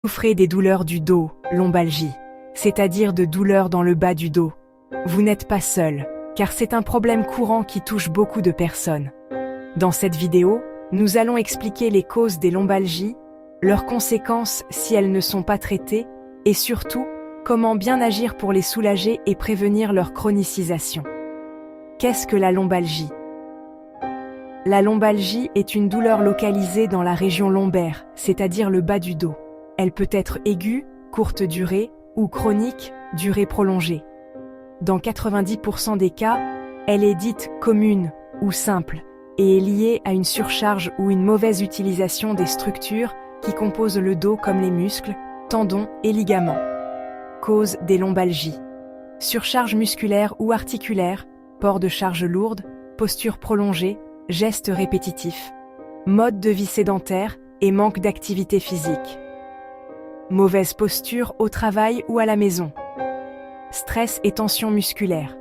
Souffrez des douleurs du dos, lombalgie, c'est-à-dire de douleurs dans le bas du dos. Vous n'êtes pas seul, car c'est un problème courant qui touche beaucoup de personnes. Dans cette vidéo, nous allons expliquer les causes des lombalgies, leurs conséquences si elles ne sont pas traitées, et surtout, comment bien agir pour les soulager et prévenir leur chronicisation. Qu'est-ce que la lombalgie? La lombalgie est une douleur localisée dans la région lombaire, c'est-à-dire le bas du dos. Elle peut être aiguë, courte durée, ou chronique, durée prolongée. Dans 90% des cas, elle est dite commune ou simple et est liée à une surcharge ou une mauvaise utilisation des structures qui composent le dos comme les muscles, tendons et ligaments. Cause des lombalgies. Surcharge musculaire ou articulaire, port de charge lourde, posture prolongée, gestes répétitifs. Mode de vie sédentaire et manque d'activité physique. Mauvaise posture au travail ou à la maison. Stress et tension musculaire.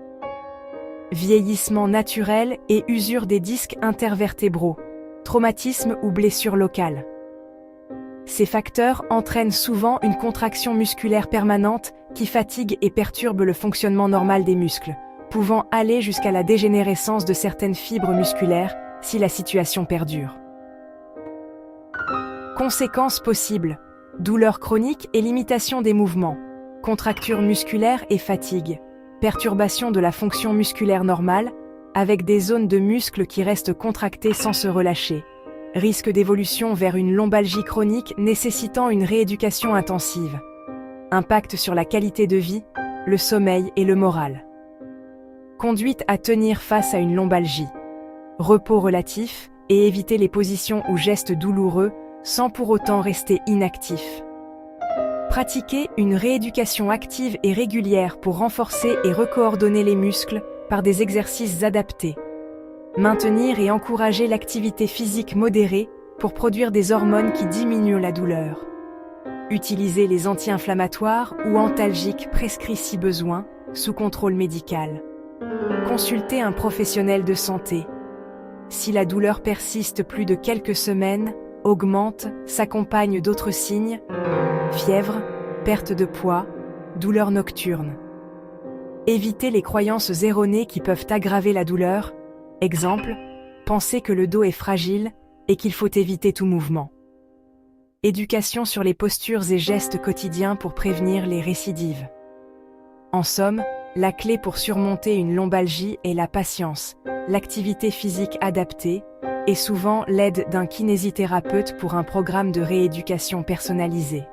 Vieillissement naturel et usure des disques intervertébraux. Traumatisme ou blessure locale. Ces facteurs entraînent souvent une contraction musculaire permanente qui fatigue et perturbe le fonctionnement normal des muscles, pouvant aller jusqu'à la dégénérescence de certaines fibres musculaires si la situation perdure. Conséquences possibles. Douleurs chroniques et limitation des mouvements, contractures musculaires et fatigue, perturbation de la fonction musculaire normale, avec des zones de muscles qui restent contractées sans se relâcher, risque d'évolution vers une lombalgie chronique nécessitant une rééducation intensive, impact sur la qualité de vie, le sommeil et le moral. Conduite à tenir face à une lombalgie, repos relatif et éviter les positions ou gestes douloureux sans pour autant rester inactif. Pratiquer une rééducation active et régulière pour renforcer et recoordonner les muscles par des exercices adaptés. Maintenir et encourager l'activité physique modérée pour produire des hormones qui diminuent la douleur. Utiliser les anti-inflammatoires ou antalgiques prescrits si besoin, sous contrôle médical. Consulter un professionnel de santé. Si la douleur persiste plus de quelques semaines, augmente, s'accompagne d'autres signes, fièvre, perte de poids, douleurs nocturnes. Éviter les croyances erronées qui peuvent aggraver la douleur, exemple, penser que le dos est fragile et qu'il faut éviter tout mouvement. Éducation sur les postures et gestes quotidiens pour prévenir les récidives. En somme, la clé pour surmonter une lombalgie est la patience, l'activité physique adaptée, et souvent l'aide d'un kinésithérapeute pour un programme de rééducation personnalisé.